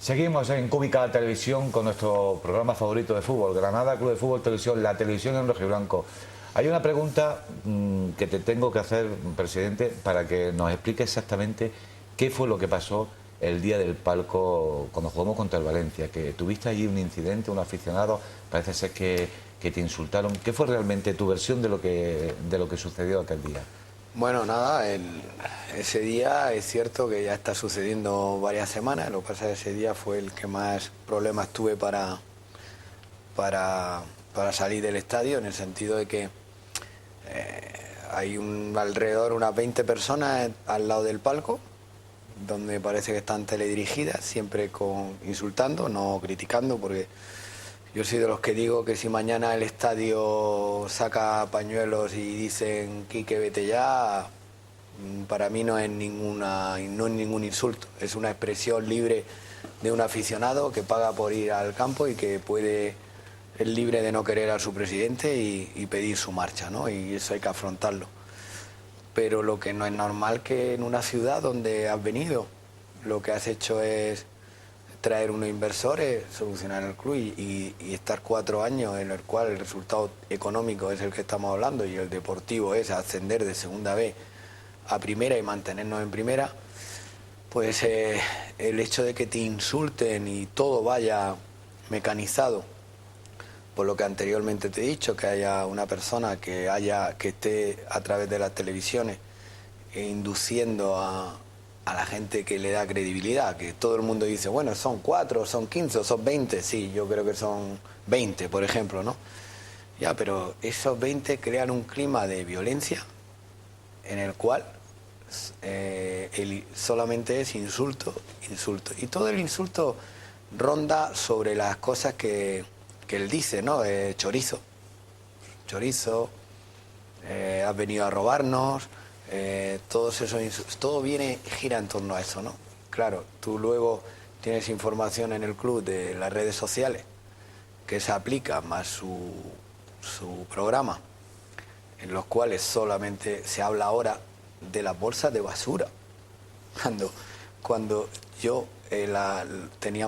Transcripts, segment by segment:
Seguimos en Cúbica Televisión con nuestro programa favorito de fútbol, Granada Club de Fútbol Televisión, la televisión en rojiblanco. Hay una pregunta que te tengo que hacer, presidente, para que nos explique exactamente qué fue lo que pasó el día del palco cuando jugamos contra el Valencia, que tuviste allí un incidente, un aficionado, parece ser que te insultaron. ¿Qué fue realmente tu versión de lo que sucedió aquel día? Bueno, nada, ese día es cierto que ya está sucediendo varias semanas. Lo que pasa es que ese día fue el que más problemas tuve para salir del estadio, en el sentido de que hay alrededor unas 20 personas al lado del palco, donde parece que están teledirigidas, siempre insultando, no criticando, porque yo soy de los que digo que si mañana el estadio saca pañuelos y dicen Quique, vete ya, para mí no es ningún insulto. Es una expresión libre de un aficionado que paga por ir al campo y que es libre de no querer a su presidente y pedir su marcha, ¿no? Y eso hay que afrontarlo. Pero lo que no es normal que en una ciudad donde has venido, lo que has hecho es traer unos inversores, solucionar el club y estar 4 años en el cual el resultado económico es el que estamos hablando y el deportivo es ascender de segunda B a primera y mantenernos en primera, pues el hecho de que te insulten y todo vaya mecanizado, por lo que anteriormente te he dicho, que haya una persona que esté a través de las televisiones induciendo a la gente que le da credibilidad, que todo el mundo dice, bueno, son 4, son 15, son 20, sí, yo creo que son 20, por ejemplo, ¿no? Ya, pero esos 20 crean un clima de violencia en el cual solamente es insulto, insulto. Y todo el insulto ronda sobre las cosas que él dice, ¿no? Chorizo, has venido a robarnos. Todos esos insultos, todo gira en torno a eso, ¿no? Claro, tú luego tienes información en el club de las redes sociales que se aplica más su programa, en los cuales solamente se habla ahora de las bolsas de basura. Cuando yo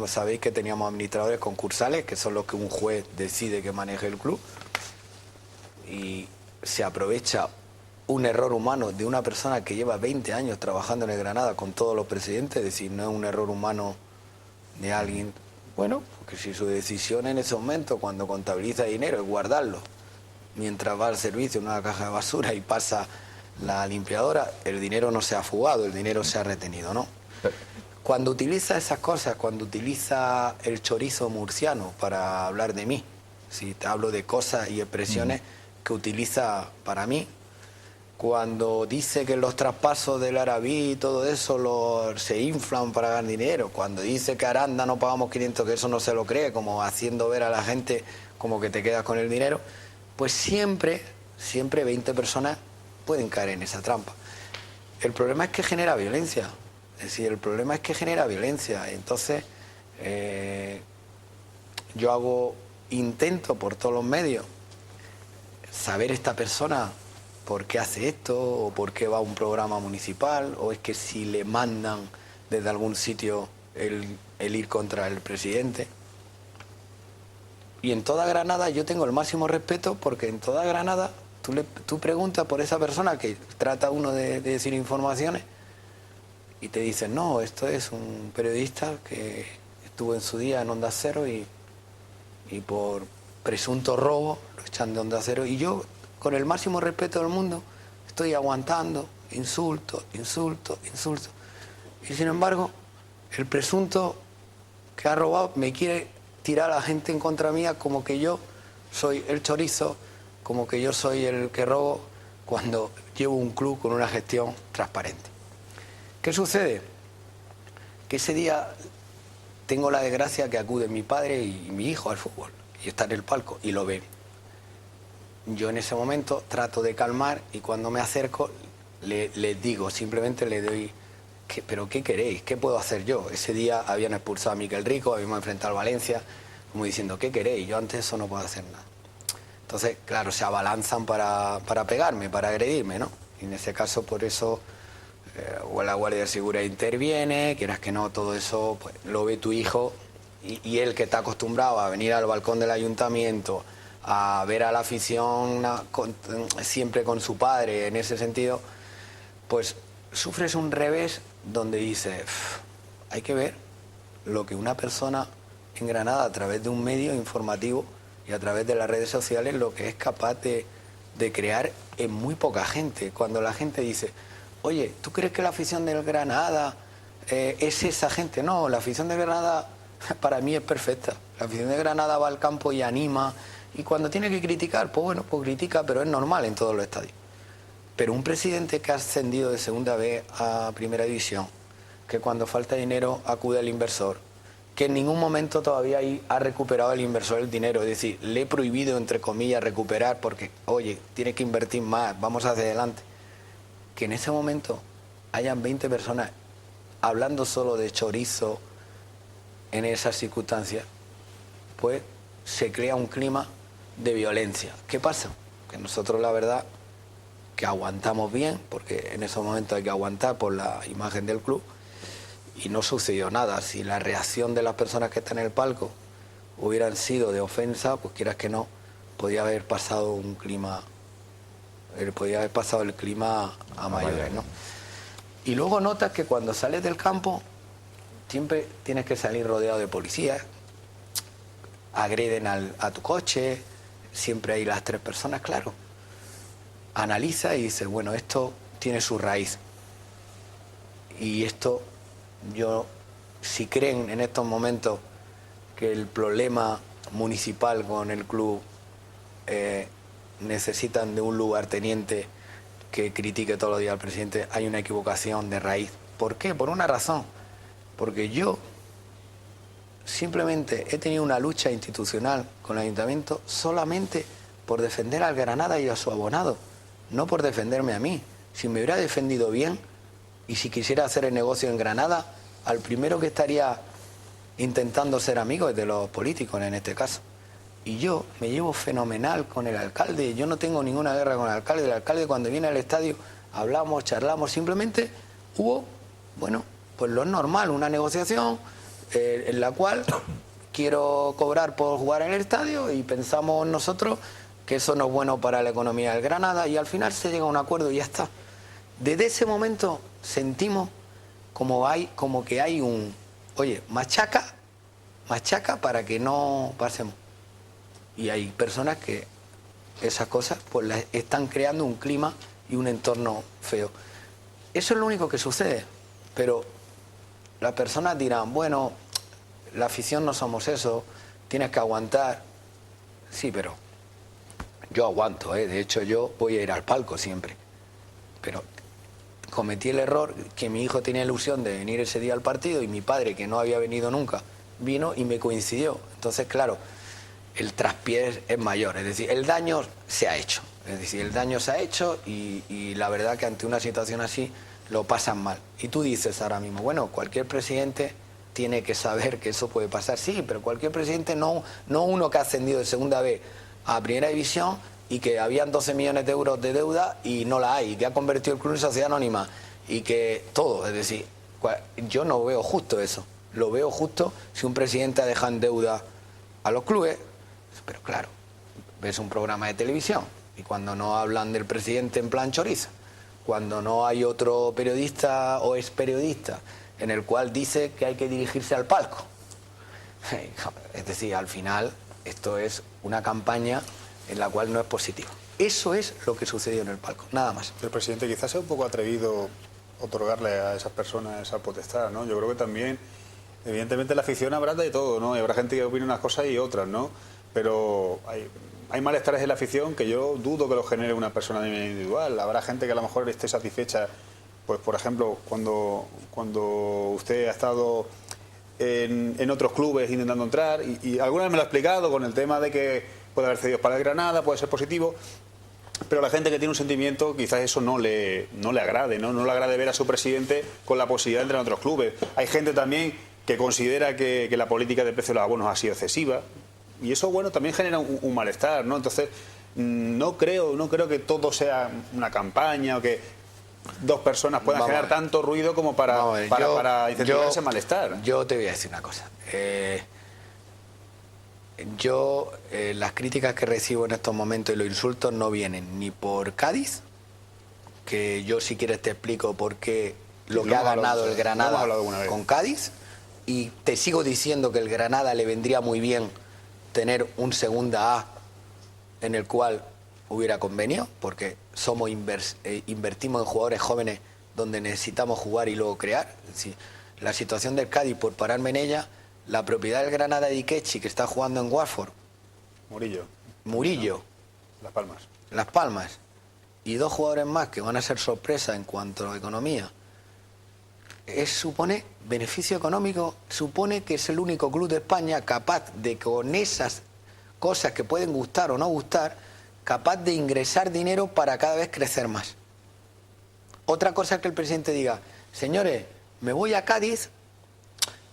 sabéis que teníamos administradores concursales, que son los que un juez decide que maneje el club, y se aprovecha un error humano de una persona que lleva 20 años trabajando en el Granada con todos los presidentes, es decir, no es un error humano de alguien, bueno, porque si su decisión en ese momento, cuando contabiliza dinero, es guardarlo, mientras va al servicio en una caja de basura y pasa la limpiadora, el dinero no se ha fugado, el dinero se ha retenido, ¿no? Cuando utiliza esas cosas, cuando utiliza el chorizo murciano para hablar de mí, si te hablo de cosas y expresiones que utiliza para mí, cuando dice que los traspasos del Arabí y todo eso se inflan para ganar dinero, cuando dice que Aranda no pagamos 500, que eso no se lo cree, como haciendo ver a la gente como que te quedas con el dinero, pues siempre 20 personas pueden caer en esa trampa. El problema es que genera violencia, entonces yo intento por todos los medios saber esta persona por qué hace esto, o por qué va a un programa municipal, o es que si le mandan desde algún sitio el ir contra el presidente. Y en toda Granada yo tengo el máximo respeto, porque en toda Granada tú preguntas por esa persona que trata uno de decir informaciones y te dicen, no, esto es un periodista que estuvo en su día en Onda Cero y por presunto robo lo echan de Onda Cero. Y yo, con el máximo respeto del mundo, estoy aguantando insultos. Y sin embargo, el presunto que ha robado me quiere tirar a la gente en contra mía, como que yo soy el chorizo, como que yo soy el que robo, cuando llevo un club con una gestión transparente. ¿Qué sucede? Que ese día tengo la desgracia que acude mi padre y mi hijo al fútbol, y está en el palco y lo ven. Yo en ese momento trato de calmar, y cuando me acerco les digo, simplemente le doy, ¿pero qué queréis? ¿Qué puedo hacer yo? Ese día habían expulsado a Miquel Rico, habíamos enfrentado al Valencia, como diciendo, ¿qué queréis? Yo antes eso no puedo hacer nada. Entonces, claro, se abalanzan para pegarme, para agredirme, ¿no? Y en ese caso, por eso o la Guardia de Seguridad interviene, quieras que no, todo eso pues, lo ve tu hijo y él que está acostumbrado a venir al balcón del ayuntamiento, a ver a la afición siempre con su padre en ese sentido, pues sufres un revés donde dices, hay que ver lo que una persona en Granada a través de un medio informativo y a través de las redes sociales lo que es capaz de crear en muy poca gente. Cuando la gente dice, oye, ¿tú crees que la afición del Granada es esa gente? No, la afición de Granada para mí es perfecta. La afición de Granada va al campo y anima, y cuando tiene que criticar, pues bueno, pues critica, pero es normal en todos los estadios. Pero un presidente que ha ascendido de segunda vez a primera división, que cuando falta dinero acude al inversor, que en ningún momento todavía ha recuperado el inversor el dinero, es decir, le he prohibido, entre comillas, recuperar porque, oye, tiene que invertir más, vamos hacia adelante. Que en ese momento hayan 20 personas hablando solo de chorizo en esas circunstancias, pues se crea un clima de violencia. ¿Qué pasa? Que nosotros la verdad que aguantamos bien, porque en esos momentos hay que aguantar por la imagen del club, y no sucedió nada. Si la reacción de las personas que están en el palco hubieran sido de ofensa, pues quieras que no, podía haber pasado un clima, podía haber pasado el clima a mayores, ¿no? Y luego notas que cuando sales del campo siempre tienes que salir rodeado de policías, agreden a tu coche, siempre hay las 3 personas, claro. Analiza y dices, bueno, esto tiene su raíz. Y esto, yo, si creen en estos momentos que el problema municipal con el club necesitan de un lugarteniente que critique todos los días al presidente, hay una equivocación de raíz. ¿Por qué? Por una razón. Porque yo simplemente he tenido una lucha institucional con el ayuntamiento solamente por defender al Granada y a su abonado, no por defenderme a mí. Si me hubiera defendido bien y si quisiera hacer el negocio en Granada, al primero que estaría intentando ser amigo es de los políticos en este caso. Y yo me llevo fenomenal con el alcalde, yo no tengo ninguna guerra con el alcalde. El alcalde cuando viene al estadio hablamos, charlamos, simplemente hubo, bueno, pues lo normal, una negociación en la cual quiero cobrar por jugar en el estadio y pensamos nosotros que eso no es bueno para la economía del Granada y al final se llega a un acuerdo y ya está. Desde ese momento sentimos como que hay un, oye, machaca para que no pasemos. Y hay personas que esas cosas pues las están creando un clima y un entorno feo. Eso es lo único que sucede, pero las personas dirán, bueno, la afición no somos eso, tienes que aguantar. Sí, pero yo aguanto, de hecho yo voy a ir al palco siempre. Pero cometí el error que mi hijo tenía ilusión de venir ese día al partido y mi padre, que no había venido nunca, vino y me coincidió. Entonces, claro, el traspié es mayor, es decir, el daño se ha hecho. Es decir, el daño se ha hecho y la verdad que ante una situación así lo pasan mal. Y tú dices ahora mismo, bueno, cualquier presidente tiene que saber que eso puede pasar. Sí, pero cualquier presidente, no uno que ha ascendido de segunda vez a primera división y que habían 12 millones de euros de deuda y no la hay, y que ha convertido el club en sociedad anónima y que todo, es decir, yo no veo justo eso. Lo veo justo si un presidente ha dejado en deuda a los clubes, pero claro, ves un programa de televisión y cuando no hablan del presidente en plan chorizo, cuando no hay otro periodista o ex periodista en el cual dice que hay que dirigirse al palco. Es decir, al final esto es una campaña en la cual no es positiva. Eso es lo que sucedió en el palco, nada más. El presidente quizás sea un poco atrevido otorgarle a esas personas esa potestad, ¿no? Yo creo que también, evidentemente la afición habrá de todo, ¿no? Y habrá gente que opine unas cosas y otras, ¿no? Pero hay malestares en la afición que yo dudo que los genere una persona de manera individual. Habrá gente que a lo mejor esté satisfecha, pues por ejemplo, cuando usted ha estado en otros clubes intentando entrar, y alguna vez me lo ha explicado con el tema de que puede haber cedido para el Granada, puede ser positivo, pero la gente que tiene un sentimiento quizás eso no le agrade, ¿no? No le agrade ver a su presidente con la posibilidad de entrar en otros clubes. Hay gente también que considera que la política de precio de los abonos ha sido excesiva, y eso, bueno, también genera un malestar, ¿no? Entonces, no creo que todo sea una campaña o que dos personas puedan Vamos a generar ver. tanto ruido como para incentivar ese malestar. Yo te voy a decir una cosa. Las críticas que recibo en estos momentos y los insultos no vienen ni por Cádiz, que yo si quieres te explico por qué lo Sí, que lo ha hemos hablado, ganado el lo hemos Granada hablado alguna vez. con Cádiz, y te sigo diciendo que el Granada le vendría muy bien tener un segunda A en el cual hubiera convenio, porque invertimos en jugadores jóvenes donde necesitamos jugar y luego crear. Es decir, la situación del Cádiz, por pararme en ella, la propiedad del Granada de Ikechi, que está jugando en Watford, Murillo, Las Palmas. Las Palmas, y dos jugadores más que van a ser sorpresa en cuanto a economía, supone beneficio económico, supone que es el único club de España capaz de, con esas cosas que pueden gustar o no gustar, capaz de ingresar dinero para cada vez crecer más. Otra cosa es que el presidente diga, señores, me voy a Cádiz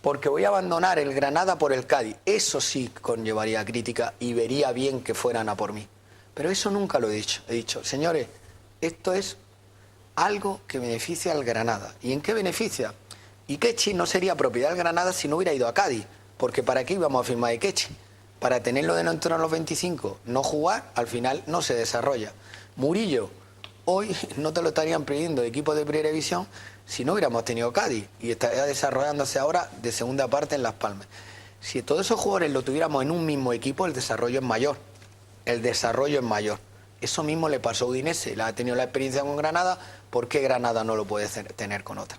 porque voy a abandonar el Granada por el Cádiz. Eso sí conllevaría crítica y vería bien que fueran a por mí. Pero eso nunca lo he dicho. He dicho, señores, esto es algo que beneficia al Granada. ¿Y en qué beneficia? Ikechi no sería propiedad del Granada si no hubiera ido a Cádiz, porque ¿para qué íbamos a firmar a Ikechi? Para tenerlo de no entrar a los 25, no jugar, al final no se desarrolla. Murillo, hoy no te lo estarían pidiendo equipos de primera división si no hubiéramos tenido Cádiz, y estaría desarrollándose ahora de segunda parte en Las Palmas. Si todos esos jugadores lo tuviéramos en un mismo equipo, el desarrollo es mayor. El desarrollo es mayor. Eso mismo le pasó a Udinese, ha tenido la experiencia con Granada, ¿por qué Granada no lo puede tener con otra?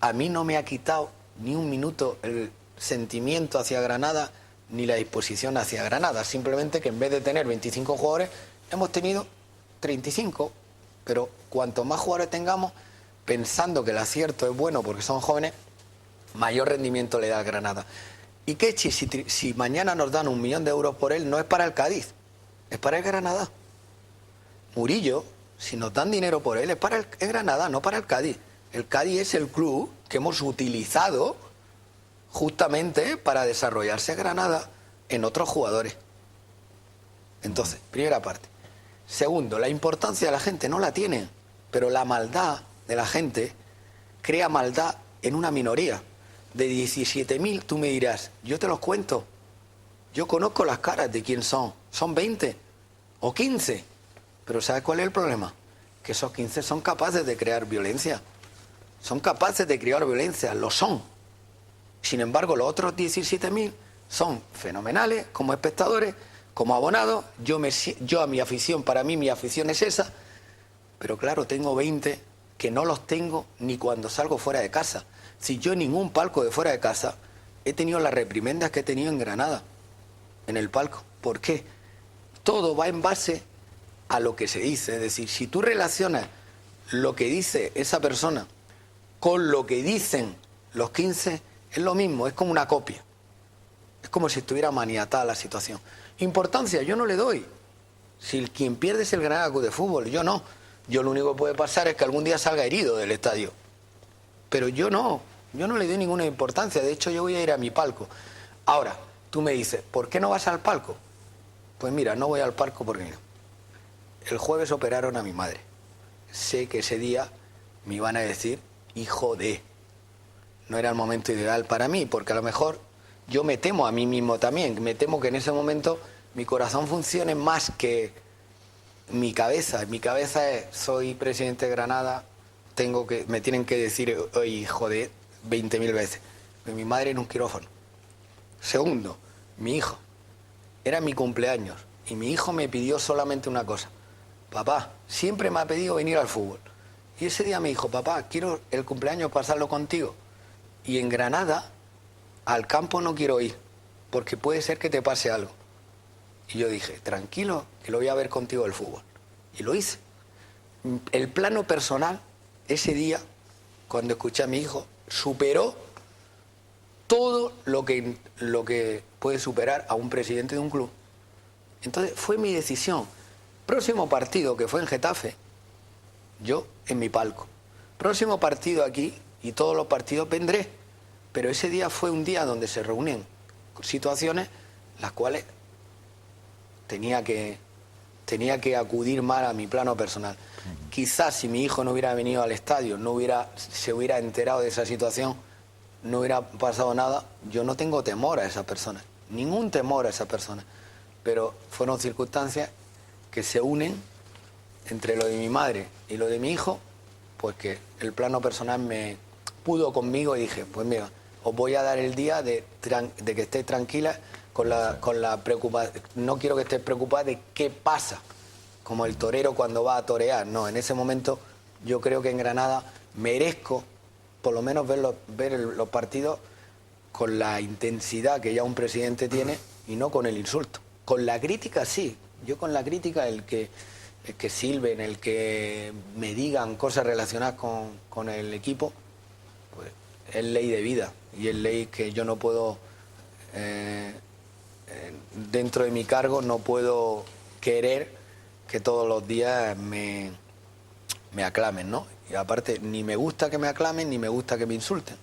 A mí no me ha quitado ni un minuto el sentimiento hacia Granada ni la disposición hacia Granada, simplemente que en vez de tener 25 jugadores hemos tenido 35, pero cuanto más jugadores tengamos, pensando que el acierto es bueno porque son jóvenes, mayor rendimiento le da a Granada. Y Ikechi, si mañana nos dan 1 millón de euros por él, no es para el Cádiz, es para el Granada. Murillo, si nos dan dinero por él, es para el Granada, no para el Cádiz. El Cádiz es el club que hemos utilizado justamente para desarrollarse Granada en otros jugadores. Entonces, primera parte. Segundo, la importancia de la gente no la tiene, pero la maldad de la gente crea maldad en una minoría. De 17.000, tú me dirás, yo te los cuento. Yo conozco las caras de quién son. Son 20 o 15. Pero ¿sabes cuál es el problema? Que esos 15 son capaces de crear violencia. Son capaces de crear violencia, lo son. Sin embargo, los otros 17.000 son fenomenales como espectadores, como abonados. Yo a mi afición, para mí mi afición es esa. Pero claro, tengo 20 que no los tengo ni cuando salgo fuera de casa. Si yo en ningún palco de fuera de casa he tenido las reprimendas que he tenido en Granada, en el palco. ¿Por qué? Todo va en base a lo que se dice. Es decir, si tú relacionas lo que dice esa persona con lo que dicen los 15, es lo mismo, es como una copia. Es como si estuviera maniatada la situación. Importancia, yo no le doy. Si quien pierde es el Granada Club de Fútbol, yo no. Yo lo único que puede pasar es que algún día salga herido del estadio. Pero yo no le doy ninguna importancia. De hecho, yo voy a ir a mi palco. Ahora, tú me dices, ¿por qué no vas al palco? Pues mira, no voy al palco porque mira, el jueves operaron a mi madre. Sé que ese día me iban a decir, hijo de... No era el momento ideal para mí, porque a lo mejor yo me temo a mí mismo también. Me temo que en ese momento mi corazón funcione más que mi cabeza. Mi cabeza es, soy presidente de Granada, me tienen que decir, oye, hijo de 20.000 veces. Mi madre en un quirófano. Segundo, mi hijo. Era mi cumpleaños y mi hijo me pidió solamente una cosa. Papá, siempre me ha pedido venir al fútbol. Y ese día me dijo, papá, quiero el cumpleaños pasarlo contigo. Y en Granada, al campo no quiero ir, porque puede ser que te pase algo. Y yo dije, tranquilo, que lo voy a ver contigo el fútbol. Y lo hice. El plano personal, ese día, cuando escuché a mi hijo, superó todo lo que puede superar a un presidente de un club. Entonces fue mi decisión. Próximo partido, que fue en Getafe, yo en mi palco. Próximo partido aquí, y todos los partidos vendré. Pero ese día fue un día donde se reúnen situaciones las cuales tenía que tenía que acudir más a mi plano personal. Quizás si mi hijo no hubiera venido al estadio, se hubiera enterado de esa situación, no hubiera pasado nada. Yo no tengo temor a esa persona, ningún temor a esa persona, pero fueron circunstancias que se unen entre lo de mi madre y lo de mi hijo, pues que el plano personal me pudo conmigo y dije, pues mira, os voy a dar el día de que estéis tranquilas con la preocupación. No quiero que estés preocupada de qué pasa, como el torero cuando va a torear. No, en ese momento yo creo que en Granada merezco por lo menos ver los partidos con la intensidad que ya un presidente tiene y no con el insulto. Con la crítica sí, yo con la crítica el que silben, el que me digan cosas relacionadas con el equipo, pues es ley de vida y es ley que yo no puedo, dentro de mi cargo, no puedo querer que todos los días me aclamen, ¿no? Y aparte, ni me gusta que me aclamen, ni me gusta que me insulten.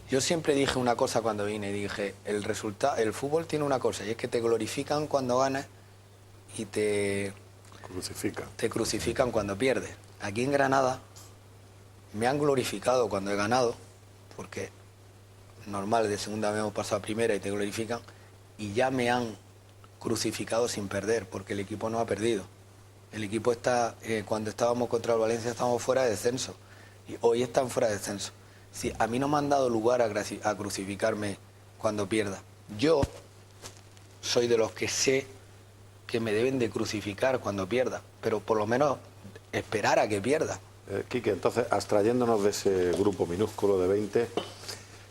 Yo siempre dije una cosa cuando vine, dije, el fútbol tiene una cosa, y es que te glorifican cuando ganas y te crucifican cuando pierdes. Aquí en Granada me han glorificado cuando he ganado, porque normal, de segunda vez hemos pasado a primera y te glorifican, y ya me han crucificado sin perder, porque el equipo no ha perdido. El equipo está, cuando estábamos contra el Valencia estábamos fuera de descenso, y hoy están fuera de descenso. Sí, a mí no me han dado lugar a crucificarme cuando pierda. Yo soy de los que sé que me deben de crucificar cuando pierda, pero por lo menos esperar a que pierda. Quique, entonces, abstrayéndonos de ese grupo minúsculo de 20,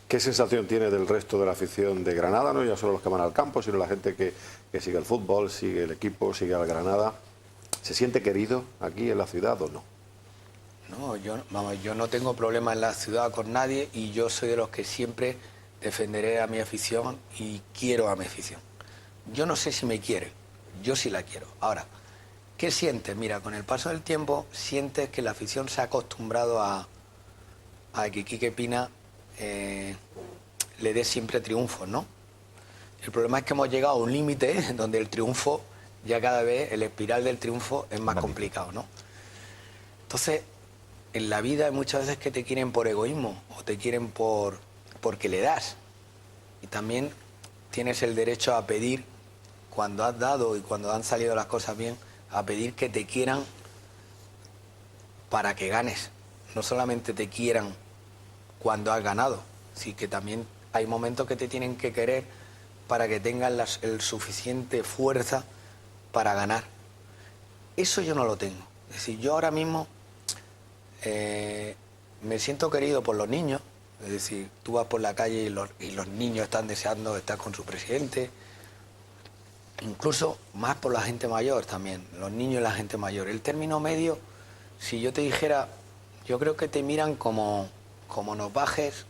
¿qué sensación tiene del resto de la afición de Granada? No ya solo los que van al campo, sino la gente que sigue el fútbol, sigue el equipo, sigue al Granada. ¿Se siente querido aquí en la ciudad o no? No, yo no tengo problema en la ciudad con nadie y yo soy de los que siempre defenderé a mi afición y quiero a mi afición. Yo no sé si me quiere, yo sí la quiero. Ahora, ¿qué sientes? Mira, con el paso del tiempo sientes que la afición se ha acostumbrado a que Quique Pina le dé siempre triunfos, ¿no? El problema es que hemos llegado a un límite donde el triunfo, ya cada vez el espiral del triunfo es más complicado, ¿no? Entonces, en la vida hay muchas veces que te quieren por egoísmo o te quieren porque le das. Y también tienes el derecho a pedir, cuando has dado y cuando han salido las cosas bien, a pedir que te quieran para que ganes. No solamente te quieran cuando has ganado, sino que también hay momentos que te tienen que querer para que tengas el suficiente fuerza para ganar. Eso yo no lo tengo. Es decir, yo ahora mismo me siento querido por los niños. Es decir, tú vas por la calle y los niños están deseando estar con su presidente. Incluso más por la gente mayor también, los niños y la gente mayor. El término medio, si yo te dijera, yo creo que te miran como nos bajes,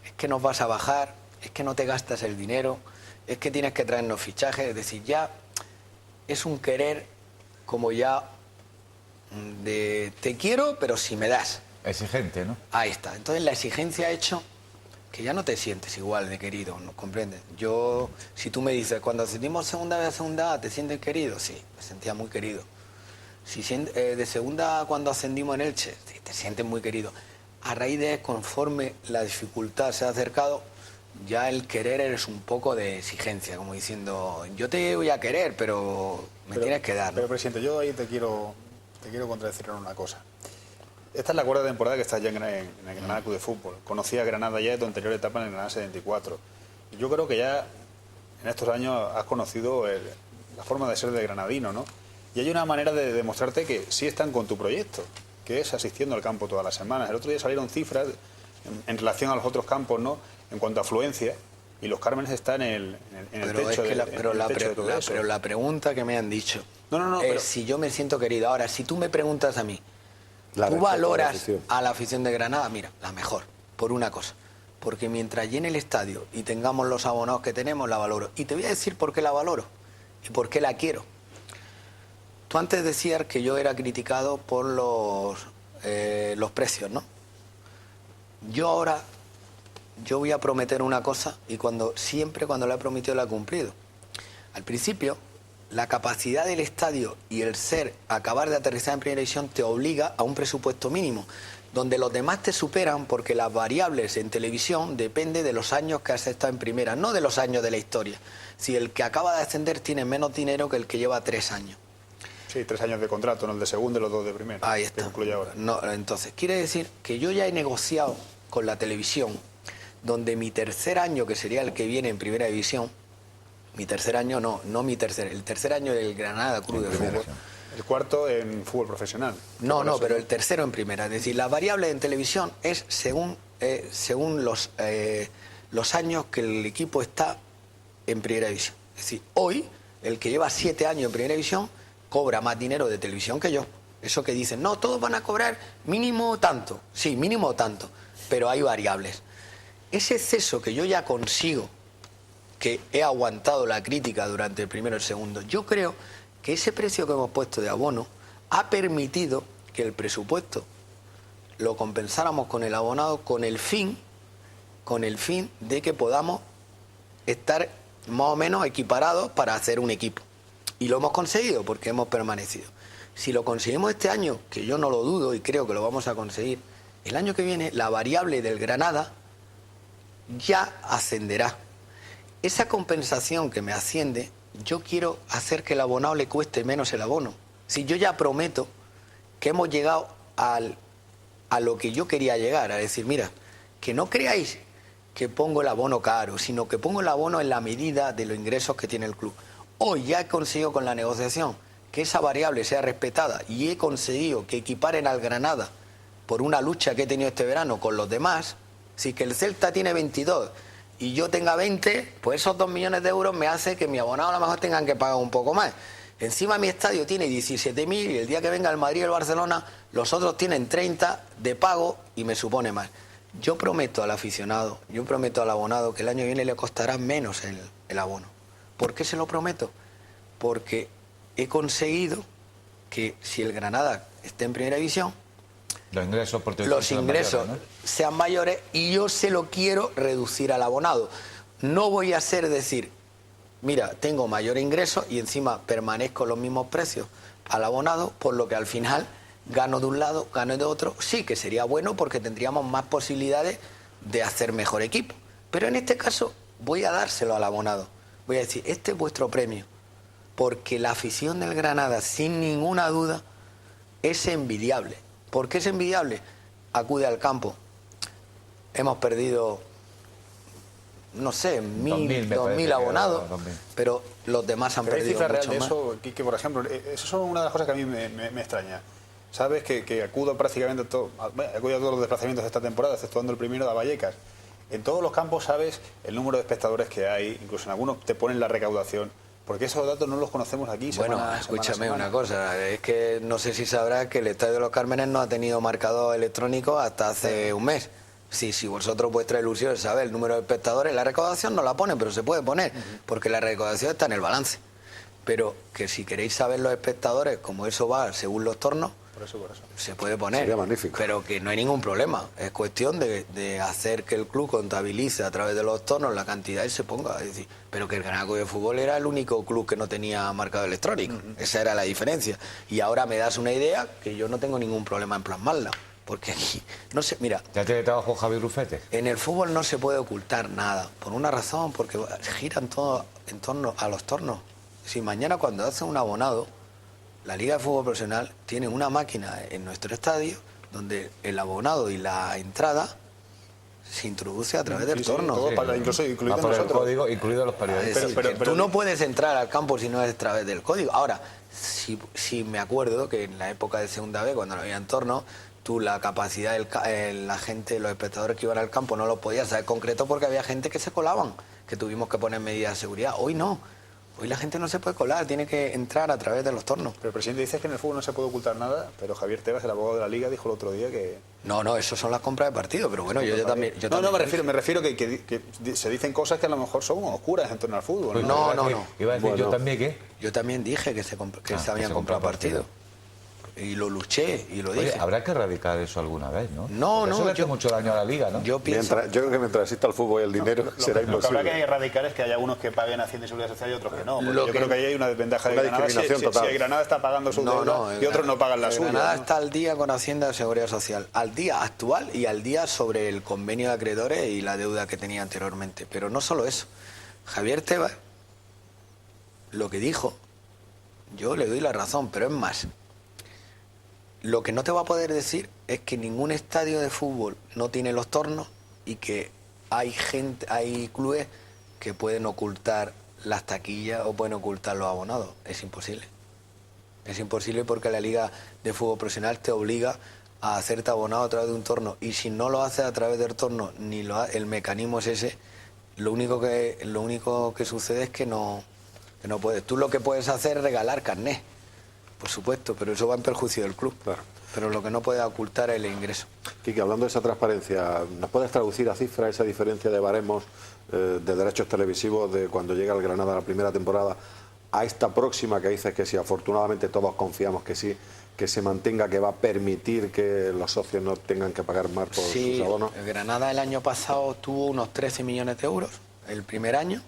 es que nos vas a bajar, es que no te gastas el dinero, es que tienes que traernos fichajes. Es decir, ya es un querer como ya de te quiero, pero si me das. Exigente, ¿no? Ahí está. Entonces la exigencia ha hecho que ya no te sientes igual de querido, ¿no? ¿Comprendes? Yo, si tú me dices, cuando ascendimos segunda vez a segunda A, ¿te sientes querido? Sí, me sentía muy querido. Si de segunda cuando ascendimos en Elche, sí, te sientes muy querido. A raíz de, conforme la dificultad se ha acercado, ya el querer es un poco de exigencia, como diciendo, yo te voy a querer, pero tienes que dar, ¿no? Pero, presidente, yo ahí te quiero contradecir en una cosa. Esta es la cuarta temporada que estás ya en el Granada Club de Fútbol. Conocí a Granada ya de tu anterior etapa en el Granada 74. Yo creo que ya en estos años has conocido la forma de ser de granadino, ¿no? Y hay una manera de demostrarte que sí están con tu proyecto, que es asistiendo al campo todas las semanas. El otro día salieron cifras en relación a los otros campos, ¿no?, en cuanto a afluencia, y los Cármenes están en el techo de todo eso. Pero la pregunta que me han dicho es pero si yo me siento querido. Ahora, si tú me preguntas a mí, ¿tú valoras a la afición de Granada? Mira, la mejor, por una cosa. Porque mientras llene el estadio y tengamos los abonados que tenemos, la valoro. Y te voy a decir por qué la valoro y por qué la quiero. Tú antes decías que yo era criticado por los precios, ¿no? Yo voy a prometer una cosa y siempre cuando la he prometido la he cumplido. Al principio la capacidad del estadio y el acabar de aterrizar en primera división te obliga a un presupuesto mínimo, donde los demás te superan porque las variables en televisión dependen de los años que has estado en primera, no de los años de la historia. Si el que acaba de ascender tiene menos dinero que el que lleva 3 años. Sí, 3 años de contrato, no el de segundo y los 2 de primera. Ahí está. Que concluye ahora. No, entonces, quiere decir que yo ya he negociado con la televisión, donde mi tercer año, que sería el que viene en primera división, mi tercer año el tercer año del Granada Club de Fútbol. El cuarto en fútbol profesional. No, pero el tercero en primera. Es decir, la variable en televisión es según los años que el equipo está en primera división. Es decir, hoy, el que lleva 7 años en primera división cobra más dinero de televisión que yo. Eso que dicen, no, todos van a cobrar mínimo tanto. Sí, mínimo tanto, pero hay variables. Ese exceso que yo ya consigo, que he aguantado la crítica durante el primero y el segundo, yo creo que ese precio que hemos puesto de abono ha permitido que el presupuesto lo compensáramos con el abonado con el fin de que podamos estar más o menos equiparados para hacer un equipo. Y lo hemos conseguido porque hemos permanecido. Si lo conseguimos este año, que yo no lo dudo y creo que lo vamos a conseguir, el año que viene la variable del Granada ya ascenderá. Esa compensación que me asciende, yo quiero hacer que el abonado le cueste menos el abono. Si yo ya prometo que hemos llegado a lo que yo quería llegar, a decir, mira, que no creáis que pongo el abono caro, sino que pongo el abono en la medida de los ingresos que tiene el club. Hoy ya he conseguido con la negociación que esa variable sea respetada y he conseguido que equiparen al Granada por una lucha que he tenido este verano con los demás. Si que el Celta tiene 22 y yo tenga 20, pues esos 2 millones de euros me hace que mi abonado a lo mejor tengan que pagar un poco más. Encima mi estadio tiene 17.000 y el día que venga el Madrid y el Barcelona, los otros tienen 30 de pago y me supone más. Yo prometo al aficionado, yo prometo al abonado que el año que viene le costará menos el abono. ¿Por qué se lo prometo? Porque he conseguido que si el Granada esté en primera división, los ingresos, por televisión sean mayores y yo se lo quiero reducir al abonado. No voy a hacer decir, mira, tengo mayor ingreso y encima permanezco los mismos precios al abonado, por lo que al final gano de un lado, gano de otro. Sí que sería bueno porque tendríamos más posibilidades de hacer mejor equipo. Pero en este caso voy a dárselo al abonado. Voy a decir, este es vuestro premio. Porque la afición del Granada, sin ninguna duda, es envidiable. ¿Por qué es envidiable? Acude al campo. Hemos perdido, no sé, 2.000 abonados, 2000. Pero los demás han perdido cifra mucho real de más. eso, Quique, por ejemplo, eso es una de las cosas que a mí me extraña. Sabes que acudo prácticamente a todos los desplazamientos de esta temporada, exceptuando el primero de Vallecas. En todos los campos sabes el número de espectadores que hay, incluso en algunos te ponen la recaudación. Porque esos datos no los conocemos aquí. Bueno, escúchame una cosa, es que no sé si sabrás que el Estadio de los Cármenes no ha tenido marcador electrónico hasta hace un mes. Sí, si vosotros vuestra ilusión es saber el número de espectadores, la recaudación no la ponen, pero se puede poner, porque la recaudación está en el balance. Pero que si queréis saber los espectadores, como eso va según los tornos, Por eso. se puede poner. Sería magnífico. Pero que no hay ningún problema. Es cuestión de hacer que el club contabilice a través de los tornos la cantidad y se ponga. Es decir, pero que el Granada Club de Fútbol era el único club que no tenía marcado electrónico. Esa era la diferencia. Y ahora me das una idea que yo no tengo ningún problema en plasmarla. Porque aquí, no sé, mira, ¿Ya tiene trabajo Javi Rufete? en el fútbol no se puede ocultar nada. Por una razón, porque giran todo en torno a los tornos. Si mañana cuando hacen un abonado, la Liga de Fútbol Profesional tiene una máquina en nuestro estadio donde el abonado y la entrada se introduce a través del torno. todo incluso incluido Va por el nosotros. código, incluidos los periodistas. Es decir, que tú no puedes entrar al campo si no es a través del código. Ahora, si me acuerdo que en la época de Segunda B, cuando no había entorno, tú la capacidad la gente, los espectadores que iban al campo no lo podías saber concreto porque había gente que se colaban, que tuvimos que poner medidas de seguridad. Hoy no. Hoy la gente no se puede colar, tiene que entrar a través de los tornos. Pero el presidente dice que en el fútbol no se puede ocultar nada, pero Javier Tebas, el abogado de la Liga, dijo el otro día que... No, eso son las compras de partido, pero bueno, yo también... me refiero que se dicen cosas que a lo mejor son oscuras en torno al fútbol. No. Iba a decir yo también, ¿qué? Yo también dije que se habían comprado partidos. y lo luché y lo Oye, dije. habrá que erradicar eso alguna vez, ¿no? No, Porque no, eso le hace yo- mucho daño a la liga, ¿no? Yo pienso... Yo creo que mientras exista el fútbol y el dinero será Lo que habrá que imposible. erradicar es que haya unos que paguen Hacienda y Seguridad Social y otros que no. Porque Lo yo que- creo que ahí hay una desventaja de Una Granada. discriminación Si total. Granada está pagando su deuda y otros no pagan la suya. Granada ¿no? está al día con Hacienda y Seguridad Social, al día actual y al día sobre el convenio de acreedores y la deuda que tenía anteriormente. Pero no solo eso. Javier Tebas, lo que dijo, yo le doy la razón, pero es más. Lo que no te va a poder decir es que ningún estadio de fútbol no tiene los tornos y que hay clubes que pueden ocultar las taquillas o pueden ocultar los abonados. Es imposible. Es imposible porque la Liga de Fútbol Profesional te obliga a hacerte abonado a través de un torno. Y si no lo haces a través del torno, ni el mecanismo es ese, lo único que sucede es que no puedes. Tú lo que puedes hacer es regalar carnet, por supuesto, pero eso va en perjuicio del club. Claro. Pero lo que no puedes ocultar es el ingreso. Quique, hablando de esa transparencia, ¿nos puedes traducir a cifras esa diferencia de baremos de derechos televisivos de cuando llega el Granada la primera temporada a esta próxima que dices que si afortunadamente todos confiamos que sí, que se mantenga, que va a permitir que los socios no tengan que pagar más por Sí, sus abonos? el Granada el año pasado tuvo unos 13 millones de euros el primer año,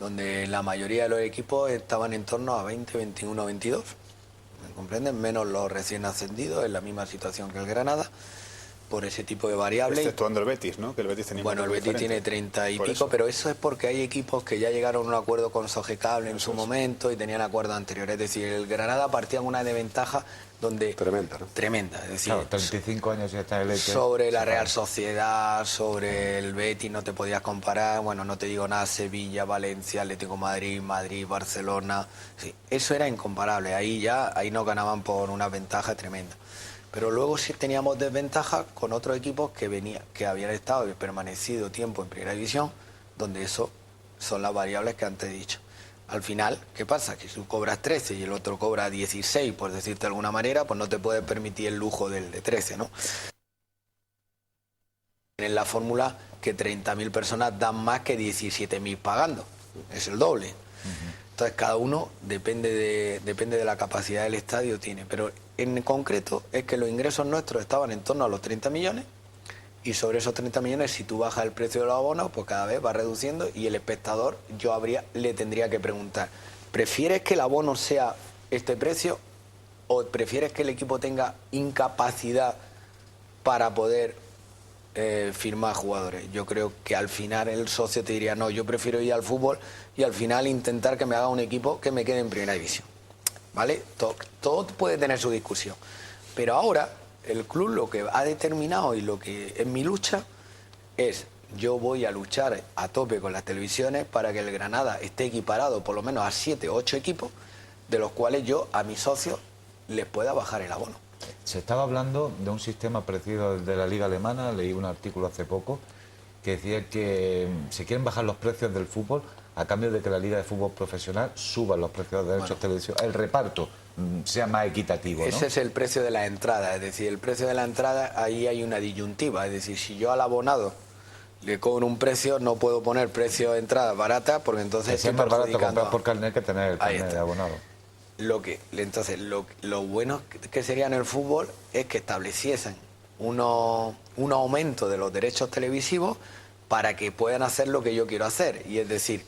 donde la mayoría de los equipos estaban en torno a 20, 21, 22. ¿Me comprenden? Menos los recién ascendidos, en la misma situación que el Granada, por ese tipo de variables. Exceptuando el Betis, ¿no? Que el Betis tenía Bueno, el un Betis diferente. tiene 30 y Por pico, eso. pero eso es porque hay equipos que ya llegaron a un acuerdo con Sogecable en su momento y tenían acuerdos anteriores. Es decir, el Granada partía con una desventaja donde... Tremenda, ¿no? Tremenda, es decir... Claro, 35 años ya está en el Elche. Sobre la Se Real paga. Sociedad, sobre el Betis no te podías comparar, bueno, no te digo nada, Sevilla, Valencia, Atlético de Madrid, Madrid, Barcelona, sí, eso era incomparable, ahí no ganaban por una ventaja tremenda. Pero luego sí teníamos desventaja con otros equipos que habían estado y permanecido tiempo en Primera División, donde eso son las variables que antes he dicho. Al final, ¿qué pasa? Que si tú cobras 13 y el otro cobra 16, por decirte de alguna manera, pues no te puedes permitir el lujo del de 13, ¿no? En la fórmula que 30.000 personas dan más que 17.000 pagando. Es el doble. Entonces cada uno depende de la capacidad del estadio tiene. Pero en concreto es que los ingresos nuestros estaban en torno a los 30 millones y sobre esos 30 millones si tú bajas el precio de los abonos pues cada vez va reduciendo y el espectador le tendría que preguntar, ¿prefieres que el abono sea este precio o prefieres que el equipo tenga incapacidad para poder firmar jugadores? Yo creo que al final el socio te diría, no, yo prefiero ir al fútbol y al final intentar que me haga un equipo que me quede en Primera División, ¿vale? Todo puede tener su discusión, pero ahora el club lo que ha determinado y lo que es mi lucha es, yo voy a luchar a tope con las televisiones para que el Granada esté equiparado por lo menos a 7 o 8 equipos, de los cuales yo a mis socios les pueda bajar el abono. Se estaba hablando de un sistema parecido al de la Liga Alemana, leí un artículo hace poco que decía que se quieren bajar los precios del fútbol a cambio de que la Liga de Fútbol Profesional suba los precios de derechos de televisión, el reparto sea más equitativo, ¿no? Ese es el precio de la entrada, es decir, el precio de la entrada, ahí hay una disyuntiva, es decir, si yo al abonado le cobro un precio, no puedo poner precio de entrada barata porque entonces Es estoy más barato perjudicando comprar por carnet que tener el Ahí carnet está. de abonado. Entonces, lo bueno que sería en el fútbol es que estableciesen un aumento de los derechos televisivos para que puedan hacer lo que yo quiero hacer, y es decir,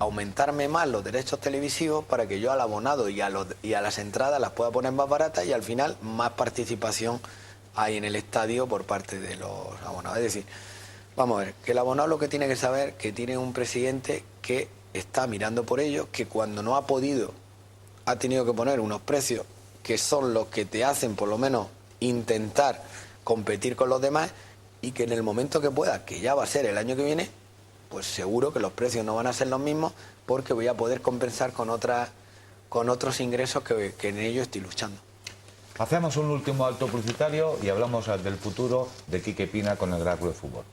aumentarme más los derechos televisivos para que yo al abonado y a las entradas las pueda poner más baratas y al final más participación hay en el estadio por parte de los abonados. Es decir, vamos a ver, que el abonado lo que tiene que saber que tiene un presidente que está mirando por ellos, que cuando no ha podido ha tenido que poner unos precios que son los que te hacen por lo menos intentar competir con los demás y que en el momento que pueda, que ya va a ser el año que viene, pues seguro que los precios no van a ser los mismos porque voy a poder compensar con otros ingresos que en ello estoy luchando. Hacemos un último alto publicitario y hablamos del futuro de Quique Pina con el Gran Club de Fútbol.